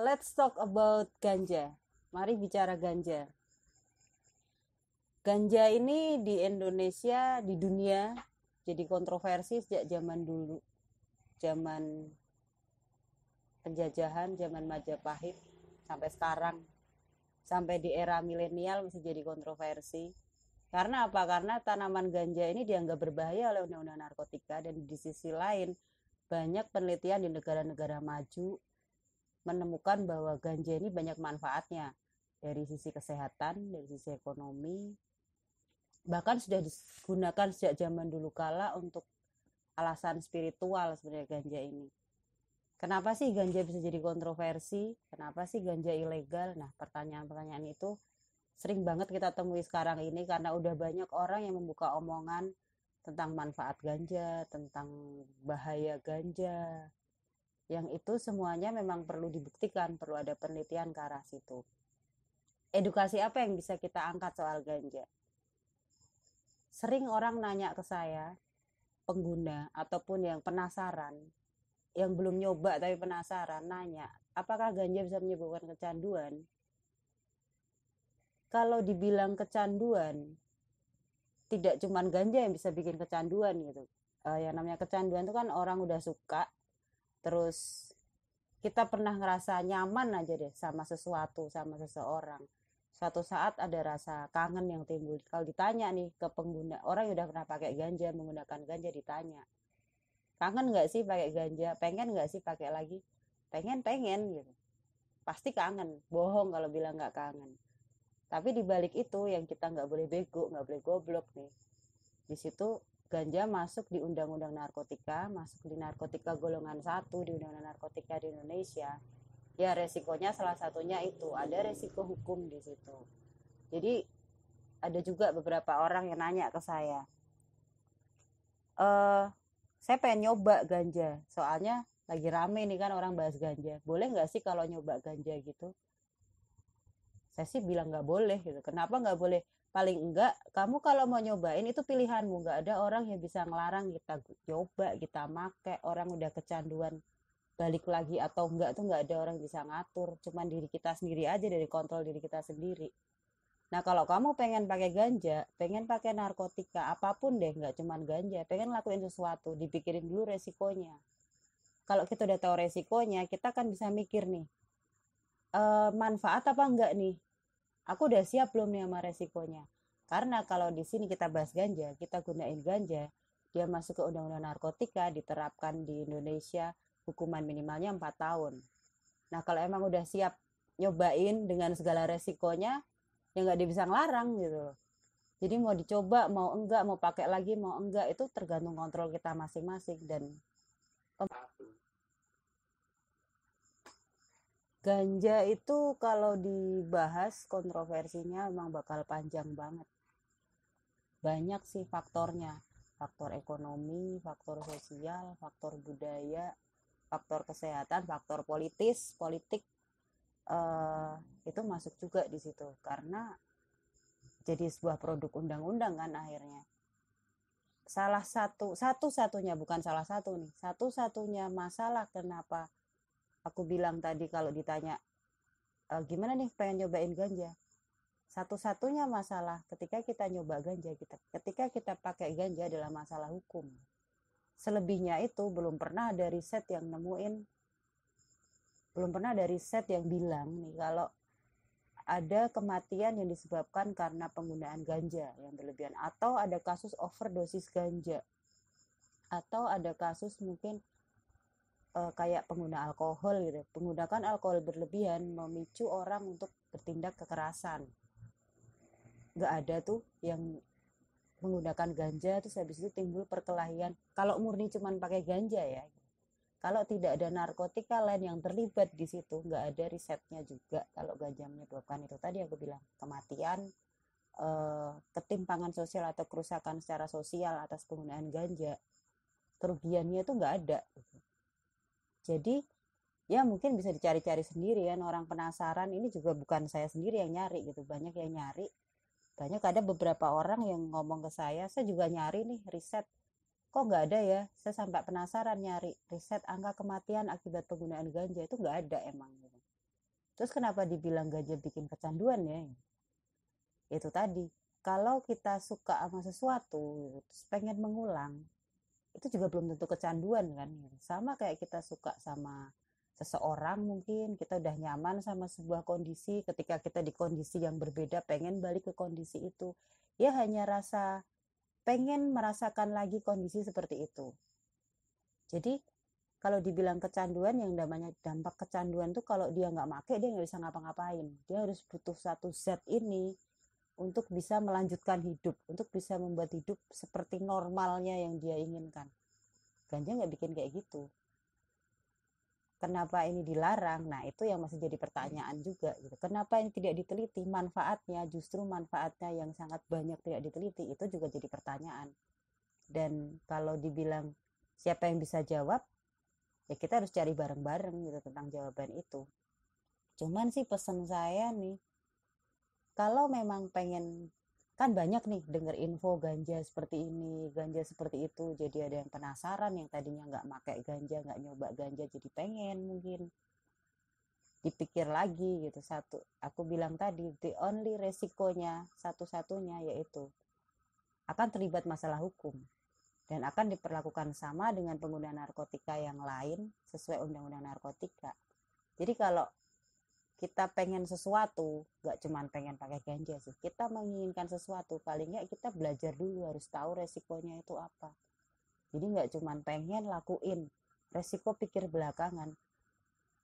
Let's talk about ganja. Mari bicara ganja. Ganja ini di Indonesia, di dunia, jadi kontroversi sejak zaman dulu. Zaman penjajahan, zaman Majapahit, sampai sekarang. Sampai di era milenial masih jadi kontroversi. Karena apa? Karena tanaman ganja ini dianggap berbahaya oleh undang-undang narkotika, dan di sisi lain banyak penelitian di negara-negara maju menemukan bahwa ganja ini banyak manfaatnya dari sisi kesehatan, dari sisi ekonomi, bahkan sudah digunakan sejak zaman dulu kala untuk alasan spiritual sebenarnya ganja ini. Kenapa sih ganja bisa jadi kontroversi? Kenapa sih ganja ilegal? Nah, pertanyaan-pertanyaan itu sering banget kita temui sekarang ini karena udah banyak orang yang membuka omongan tentang manfaat ganja, tentang bahaya ganja, yang itu semuanya memang perlu dibuktikan, perlu ada penelitian ke arah situ. Edukasi apa yang bisa kita angkat soal ganja? Sering orang nanya ke saya, pengguna ataupun yang penasaran, yang belum nyoba tapi penasaran, nanya, apakah ganja bisa menyebabkan kecanduan? Kalau dibilang kecanduan, tidak cuma ganja yang bisa bikin kecanduan gitu. Yang namanya kecanduan itu kan orang udah suka, terus kita pernah ngerasa nyaman aja deh sama sesuatu, sama seseorang. Suatu saat ada rasa kangen yang timbul. Kalau ditanya nih ke pengguna, orang yang udah pernah pakai ganja, menggunakan ganja, ditanya, kangen nggak sih pakai ganja? Pengen nggak sih pakai lagi? Pengen gitu. Pasti kangen. Bohong kalau bilang nggak kangen. Tapi dibalik itu yang kita nggak boleh bego, nggak boleh goblok nih. Di situ ganja masuk di Undang-Undang Narkotika, masuk di narkotika golongan 1 di Undang-Undang Narkotika di Indonesia. Ya resikonya salah satunya itu, ada resiko hukum di situ. Jadi ada juga beberapa orang yang nanya ke saya, saya pengen nyoba ganja, soalnya lagi rame nih kan orang bahas ganja. Boleh nggak sih kalau nyoba ganja gitu? Saya sih bilang nggak boleh gitu. Kenapa nggak boleh? Paling enggak kamu kalau mau nyobain itu pilihanmu, nggak ada orang yang bisa ngelarang kita coba, kita make. Orang udah kecanduan balik lagi atau enggak tuh nggak ada orang bisa ngatur, cuman diri kita sendiri aja, dari kontrol diri kita sendiri. Nah kalau kamu pengen pakai ganja, pengen pakai narkotika apapun deh, nggak cuman ganja, pengen lakuin sesuatu, dipikirin dulu resikonya. Kalau kita udah tahu resikonya, kita kan bisa mikir nih, manfaat apa enggak nih, aku udah siap belum nih sama resikonya. Karena kalau di sini kita bahas ganja, kita gunain ganja, dia masuk ke undang-undang narkotika, diterapkan di Indonesia, hukuman minimalnya 4 tahun. Nah kalau emang udah siap nyobain dengan segala resikonya, ya nggak bisa ngelarang gitu. Jadi mau dicoba, mau enggak, mau pakai lagi, mau enggak, itu tergantung kontrol kita masing-masing. Dan ganja itu kalau dibahas kontroversinya memang bakal panjang banget. Banyak sih faktornya, faktor ekonomi, faktor sosial, faktor budaya, faktor kesehatan, faktor politik, eh, itu masuk juga di situ karena jadi sebuah produk undang-undang kan akhirnya. Salah satu-satunya, bukan salah satu nih, satu-satunya masalah kenapa aku bilang tadi kalau ditanya, gimana nih pengen nyobain ganja, satu-satunya masalah ketika kita nyoba ganja, ketika kita pakai ganja adalah masalah hukum. Selebihnya itu belum pernah ada riset yang nemuin, belum pernah ada riset yang bilang nih kalau ada kematian yang disebabkan karena penggunaan ganja yang berlebihan, atau ada kasus overdosis ganja, atau ada kasus mungkin kayak pengguna alkohol gitu, menggunakan alkohol berlebihan memicu orang untuk bertindak kekerasan. Nggak ada tuh yang menggunakan ganja terus habis itu timbul perkelahian. Kalau murni cuman pakai ganja ya, kalau tidak ada narkotika lain yang terlibat di situ, nggak ada risetnya juga kalau ganja menyebabkan itu tadi aku bilang kematian, ketimpangan sosial atau kerusakan secara sosial atas penggunaan ganja. Kerugiannya itu nggak ada. Jadi ya mungkin bisa dicari-cari sendiri kan, orang penasaran. Ini juga bukan saya sendiri yang nyari gitu, banyak yang nyari. Banyak ada beberapa orang yang ngomong ke saya juga nyari nih riset, kok nggak ada ya, saya sampai penasaran nyari riset angka kematian akibat penggunaan ganja, itu nggak ada emang gitu. Terus kenapa dibilang ganja bikin kecanduan ya? Itu tadi, kalau kita suka sama sesuatu gitu, terus pengen mengulang, itu juga belum tentu kecanduan kan gitu. Sama kayak kita suka sama seseorang, mungkin kita udah nyaman sama sebuah kondisi, ketika kita di kondisi yang berbeda pengen balik ke kondisi itu, ya hanya rasa pengen merasakan lagi kondisi seperti itu. Jadi kalau dibilang kecanduan, yang namanya dampak kecanduan tuh kalau dia nggak make, dia nggak bisa ngapa-ngapain, dia harus butuh satu zat ini untuk bisa melanjutkan hidup, untuk bisa membuat hidup seperti normalnya yang dia inginkan. Ganja nggak bikin kayak gitu. Kenapa ini dilarang? Nah, itu yang masih jadi pertanyaan juga gitu. Kenapa ini tidak diteliti manfaatnya? Justru manfaatnya yang sangat banyak tidak diteliti, itu juga jadi pertanyaan. Dan kalau dibilang siapa yang bisa jawab, ya kita harus cari bareng-bareng gitu tentang jawaban itu. Cuman sih pesan saya nih, kalau memang pengen, kan banyak nih denger info ganja seperti ini, ganja seperti itu, jadi ada yang penasaran, yang tadinya nggak pakai ganja, nggak nyoba ganja, jadi pengen mungkin dipikir lagi gitu. Satu, aku bilang tadi, the only resikonya satu-satunya yaitu akan terlibat masalah hukum dan akan diperlakukan sama dengan pengguna narkotika yang lain sesuai undang-undang narkotika. Jadi kalau kita pengen sesuatu, gak cuma pengen pakai ganja sih, kita menginginkan sesuatu, paling nggak kita belajar dulu, harus tahu resikonya itu apa. Jadi nggak cuma pengen lakuin, resiko pikir belakangan.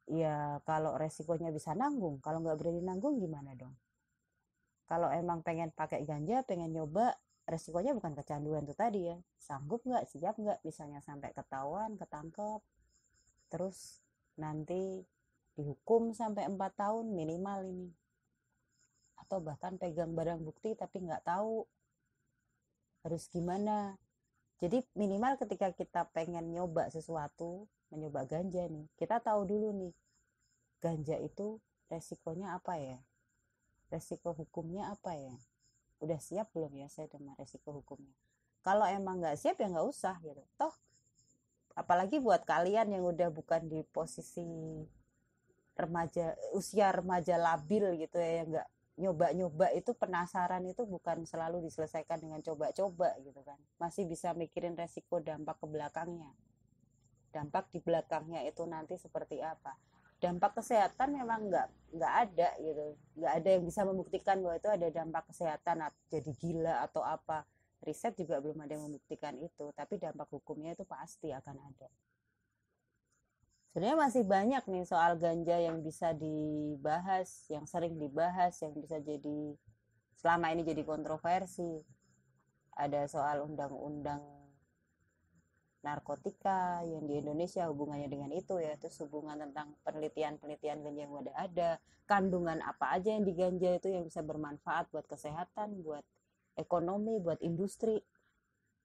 Ya kalau resikonya bisa nanggung, kalau nggak berani nanggung gimana dong? Kalau emang pengen pakai ganja, pengen nyoba, resikonya bukan kecanduan tuh tadi ya, sanggup nggak, siap nggak, misalnya sampai ketahuan, ketangkep, terus nanti dihukum sampai 4 tahun minimal ini, atau bahkan pegang barang bukti tapi nggak tahu harus gimana. Jadi minimal ketika kita pengen nyoba sesuatu, mencoba ganja nih, kita tahu dulu nih, ganja itu resikonya apa ya, resiko hukumnya apa ya, udah siap belum ya saya dengan resiko hukumnya. Kalau emang nggak siap ya nggak usah gitu, toh apalagi buat kalian yang udah bukan di posisi remaja, usia remaja labil gitu ya, yang nggak nyoba-nyoba, itu penasaran itu bukan selalu diselesaikan dengan coba-coba gitu kan, masih bisa mikirin resiko dampak ke belakangnya, dampak di belakangnya itu nanti seperti apa. Dampak kesehatan memang nggak ada gitu, nggak ada yang bisa membuktikan bahwa itu ada dampak kesehatan, jadi gila atau apa, riset juga belum ada yang membuktikan itu, tapi dampak hukumnya itu pasti akan ada. Sebenarnya masih banyak nih soal ganja yang bisa dibahas, yang sering dibahas, yang bisa jadi selama ini jadi kontroversi. Ada soal undang-undang narkotika yang di Indonesia hubungannya dengan itu ya, terus hubungan tentang penelitian-penelitian ganja yang udah ada, kandungan apa aja yang di ganja itu yang bisa bermanfaat buat kesehatan, buat ekonomi, buat industri.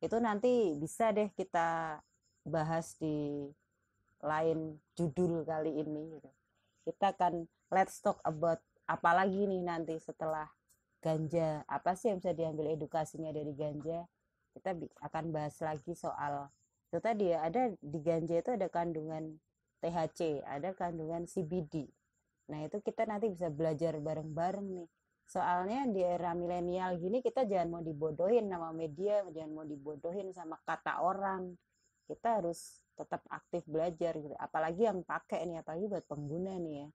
Itu nanti bisa deh kita bahas di lain judul kali ini gitu. Kita akan let's talk about apalagi nih nanti setelah ganja, apa sih yang bisa diambil edukasinya dari ganja. Kita akan bahas lagi soal itu tadi ya, ada di ganja itu ada kandungan THC, ada kandungan CBD. Nah itu kita nanti bisa belajar bareng-bareng nih, soalnya di era milenial gini kita jangan mau dibodohin sama media, jangan mau dibodohin sama kata orang, kita harus tetap aktif belajar gitu, apalagi yang pakai nih, apalagi buat pengguna nih ya,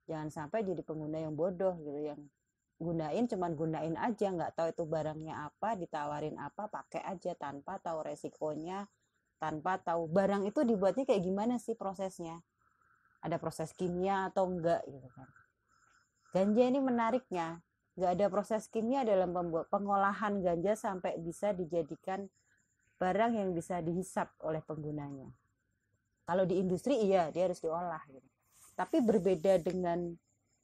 jangan sampai jadi pengguna yang bodoh gitu, yang gunain cuman gunain aja, nggak tahu itu barangnya apa, ditawarin apa, pakai aja tanpa tahu resikonya, tanpa tahu barang itu dibuatnya kayak gimana sih prosesnya, ada proses kimia atau enggak gitu kan. Ganja ini menariknya nggak ada proses kimia dalam pengolahan ganja sampai bisa dijadikan barang yang bisa dihisap oleh penggunanya. Kalau di industri iya dia harus diolah gitu. Tapi berbeda dengan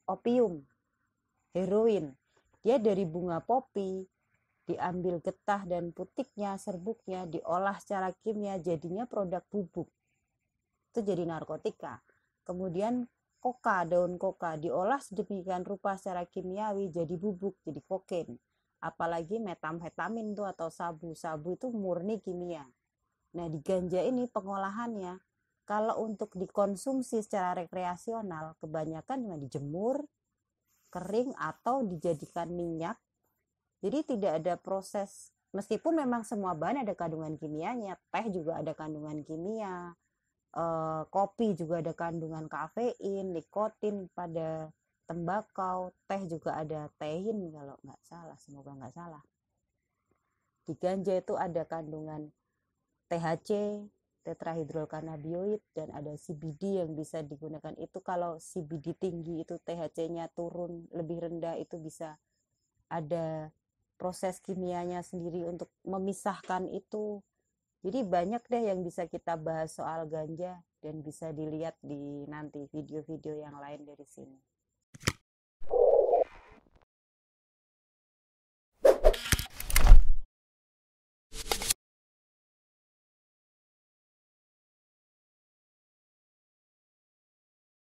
opium, heroin, dia dari bunga popi diambil getah dan putiknya, serbuknya, diolah secara kimia, jadinya produk bubuk, itu jadi narkotika. Kemudian koka, daun koka diolah sedemikian rupa secara kimiawi jadi bubuk, jadi kokain. Apalagi metamfetamin tuh atau sabu-sabu itu murni kimia. Nah, di ganja ini pengolahannya, kalau untuk dikonsumsi secara rekreasional, kebanyakan cuma dijemur, kering, atau dijadikan minyak. Jadi tidak ada proses, meskipun memang semua bahan ada kandungan kimianya, teh juga ada kandungan kimia, kopi juga ada kandungan kafein, nikotin pada tembakau, teh juga ada tein kalau nggak salah, semoga nggak salah. Di ganja itu ada kandungan THC, tetrahidrocannabinoid, dan ada CBD yang bisa digunakan. Itu kalau CBD tinggi itu THC-nya turun lebih rendah, itu bisa ada proses kimianya sendiri untuk memisahkan itu. Jadi banyak deh yang bisa kita bahas soal ganja dan bisa dilihat di nanti video-video yang lain dari sini.